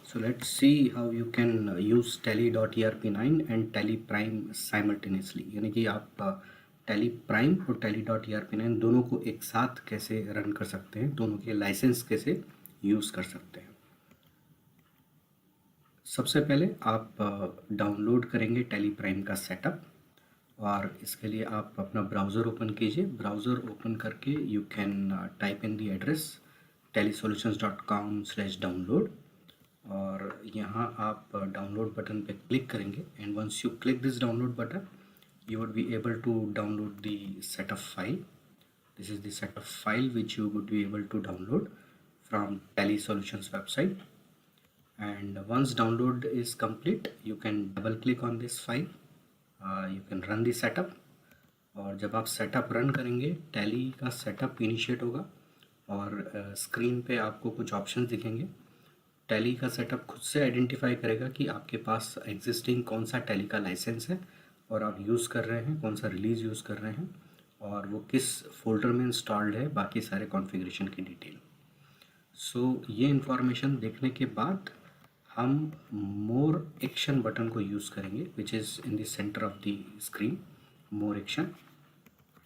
So let's see how you can use tally.erp9 and tally prime simultaneously. यानी कि आप tally prime और tally.erp9 दोनों को एक साथ कैसे रन कर सकते हैं, दोनों के लाइसेंस कैसे यूज़ कर सकते हैं। सबसे पहले आप डाउनलोड करेंगे tally prime का सेटअप, और इसके लिए आप अपना ब्राउज़र ओपन कीजिए। ब्राउज़र ओपन करके you can type in the address tallysolutions.com/download, और यहाँ आप डाउनलोड बटन पे क्लिक करेंगे। And once you click this download button, you would be able to download the setup file. This is the setup file which you would be able to download from Tally Solutions website. And once download is complete, you can double click on this file. You can run the setup. और जब आप setup run करेंगे, tally का setup initiate होगा और screen पे आपको कुछ ऑप्शंस दिखेंगे। टैली का सेटअप खुद से आइडेंटिफाई करेगा कि आपके पास एग्जिस्टिंग कौन सा टैली का लाइसेंस है और आप यूज़ कर रहे हैं, कौन सा रिलीज़ यूज़ कर रहे हैं, और वो किस फोल्डर में इंस्टॉल्ड है, बाकी सारे कॉन्फ़िगरेशन की डिटेल। सो ये इन्फॉर्मेशन देखने के बाद हम मोर एक्शन बटन को यूज़ करेंगे, which is in the centre of the screen, more action.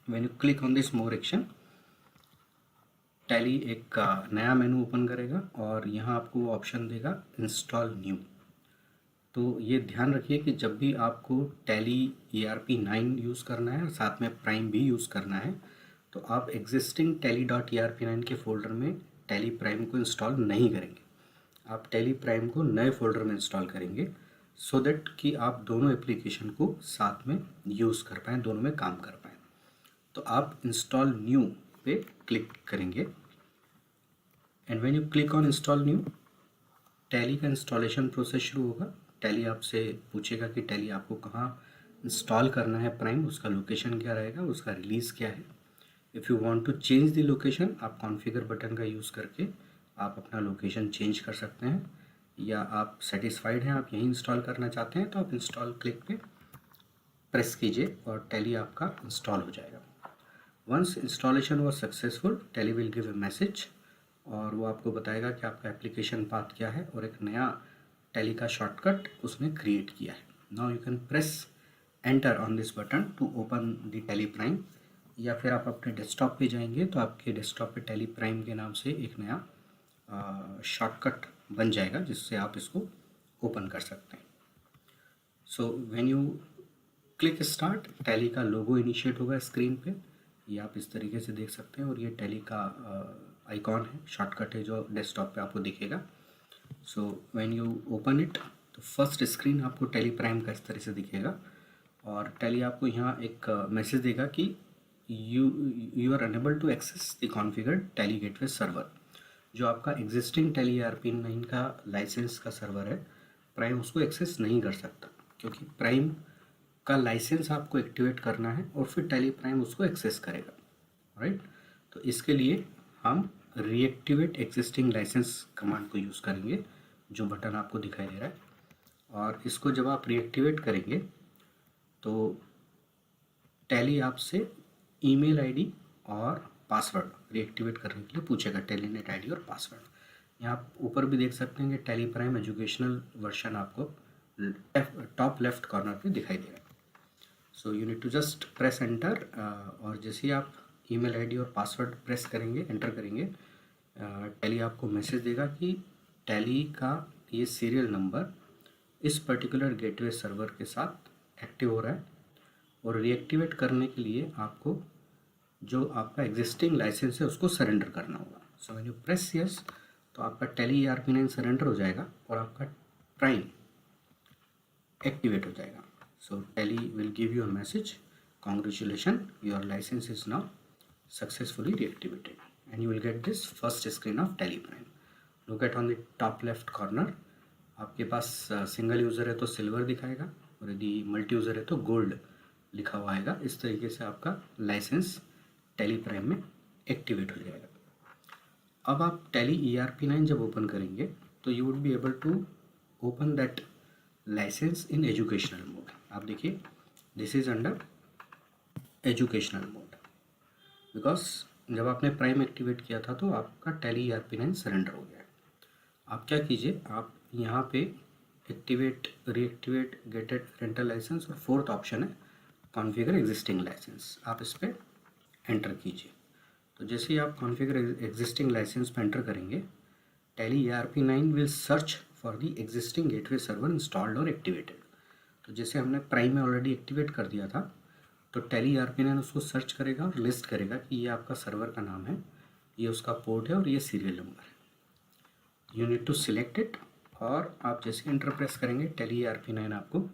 When you click on this more action, tally एक नया मेनू ओपन करेगा और यहाँ आपको ऑप्शन देगा इंस्टॉल न्यू। तो ये ध्यान रखिए कि जब भी आपको टैली ERP9 यूज़ करना है और साथ में प्राइम भी यूज़ करना है, तो आप एग्जिस्टिंग tally.erp9 के फोल्डर में टैली प्राइम को इंस्टॉल नहीं करेंगे। आप टैली प्राइम को नए फोल्डर में इंस्टॉल करेंगे, सो दैट कि आप दोनों एप्लीकेशन को साथ में यूज़ कर पाएँ, दोनों में काम कर पाएँ। तो आप इंस्टॉल न्यू पे क्लिक करेंगे। And when you click on install new, tally का इंस्टॉलेशन प्रोसेस शुरू होगा। टैली आपसे पूछेगा कि टैली आपको कहाँ इंस्टॉल करना है प्राइम, उसका लोकेशन क्या रहेगा, उसका रिलीज़ क्या है। If you want to change the location, आप कॉन्फ़िगर बटन का यूज़ करके आप अपना लोकेशन चेंज कर सकते हैं, या आप सेटिस्फाइड हैं, आप यहीं इंस्टॉल करना चाहते हैं, तो आप इंस्टॉल क्लिक पे प्रेस कीजिए और टैली आपका इंस्टॉल हो जाएगा। Once installation was successful, Tally will give a message, और वो आपको बताएगा कि आपका एप्लीकेशन पाथ क्या है, और एक नया टैली का शॉर्टकट उसने क्रिएट किया है। Now you can press enter on this button to open the Tally Prime, या फिर आप अपने डेस्कटॉप पे जाएंगे तो आपके डेस्कटॉप पे टैली प्राइम के नाम से एक नया शॉर्टकट बन जाएगा, जिससे आप इसको ओपन कर सकते हैं। So when you click start, tally का लोगो इनिशिएट होगा स्क्रीन पे, ये आप इस तरीके से देख सकते हैं, और ये टैली का आइकॉन है, शॉर्टकट है जो डेस्कटॉप पे आपको दिखेगा। So when you open it, तो फर्स्ट स्क्रीन आपको टैली प्राइम का इस तरह से दिखेगा, और टैली आपको यहाँ एक मैसेज देगा कि you are unable to access the configured Tally gateway server. जो आपका एग्जिस्टिंग टैली ERP9 का लाइसेंस का सर्वर है, प्राइम उसको एक्सेस नहीं कर सकता, क्योंकि प्राइम का लाइसेंस आपको एक्टिवेट करना है और फिर टैली प्राइम उसको एक्सेस करेगा, राइट। तो इसके लिए हम रीएक्टिवेट एग्जिस्टिंग लाइसेंस कमांड को यूज़ करेंगे, जो बटन आपको दिखाई दे रहा है। और इसको जब आप रीएक्टिवेट करेंगे तो टैली आपसे ईमेल आईडी और पासवर्ड रीएक्टिवेट करने के लिए पूछेगा, टेलीनेट आईडी और पासवर्ड। यहाँ आप ऊपर भी देख सकते हैं कि टैली प्राइम एजुकेशनल वर्जन आपको टॉप लेफ्ट कॉर्नर पे दिखाई दे रहा है। So you need to just press enter, और जैसे ही आप ईमेल आईडी और पासवर्ड प्रेस करेंगे, एंटर करेंगे, टैली आपको मैसेज देगा कि टैली का ये सीरियल नंबर इस पर्टिकुलर गेटवे सर्वर के साथ एक्टिव हो रहा है, और रीएक्टिवेट करने के लिए आपको जो आपका एग्जिस्टिंग लाइसेंस है उसको सरेंडर करना होगा। So when you press yes, तो आपका टैली ERP9 सरेंडर हो जाएगा और आपका प्राइम एक्टिवेट हो जाएगा। So Tally will give you a message, congratulation, your license is now successfully reactivated, and you will get this first screen of Tally Prime. Look at on the top left corner, आपके पास single user है तो silver दिखाएगा, और यदि multi user है तो gold लिखा हुआ आएगा। इस तरीके से आपका लाइसेंस टैली प्राइम में एक्टिवेट हो जाएगा। अब आप टैली ERP9 जब ओपन करेंगे तो you would be able to open that licence in educational mode. आप देखिए, this is under educational mode, because जब आपने प्राइम एक्टिवेट किया था तो आपका टैली ERP9 सरेंडर हो गया है। आप क्या कीजिए, आप यहाँ पे activate, reactivate, gated rental licence और फोर्थ ऑप्शन है कॉन्फ़िगर एग्जिस्टिंग लाइसेंस, आप इस पर एंटर कीजिए। तो जैसे ही आप कॉन्फ़िगर एग्जिस्टिंग लाइसेंस पर एंटर करेंगे, Tally ERP9 will search for the existing gateway server installed और एक्टिवेटेड। तो जैसे हमने प्राइम में ऑलरेडी एक्टिवेट कर दिया था, तो टैली ERP9 उसको सर्च करेगा और लिस्ट करेगा कि ये आपका सर्वर का नाम है, ये उसका पोर्ट है और ये सीरियल नंबर है। You need to select it, और आप जैसे इंटर प्रेस करेंगे, टैली ERP9 आपको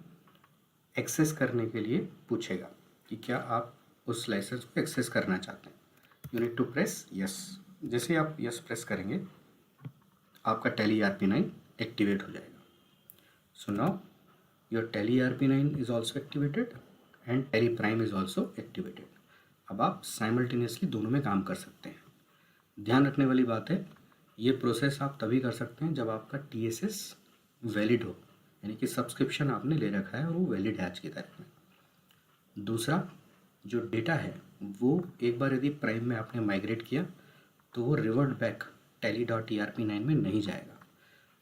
एक्सेस करने के लिए पूछेगा कि क्या आप उस लाइसेंस को एक्सेस करना चाहते हैं। You need to press yes. जैसे आप यस प्रेस करेंगे, आपका टैली ERP9 एक्टिवेट हो जाएगा। So now your tally ERP9 is also activated and tally prime is also activated. अब आप साइमल्टेनियसली दोनों में काम कर सकते हैं। ध्यान रखने वाली बात है, ये प्रोसेस आप तभी कर सकते हैं जब आपका TSS वैलिड हो, यानी कि सब्सक्रिप्शन आपने ले रखा है और वो वैलिड है आज की तारीख में। दूसरा, जो डेटा है वो एक बार यदि प्राइम में आपने माइग्रेट किया तो वो रिवर्ट बैक tally.erp9 में नहीं जाएगा।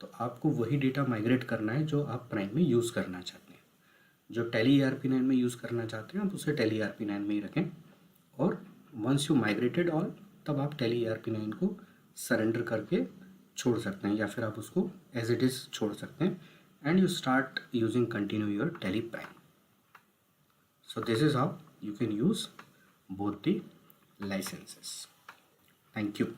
तो आपको वही डेटा माइग्रेट करना है जो आप प्राइम में यूज़ करना चाहते हैं। जो टैली ERP9 में यूज़ करना चाहते हैं आप उसे टैली ERP9 में ही रखें, और वंस यू माइग्रेटेड ऑल, तब आप टैली ERP9 को सरेंडर करके छोड़ सकते हैं, या फिर आप उसको एज इट इज़ छोड़ सकते हैं, and you start using continue your tally prime. So this is how you can use both the licenses. Thank you.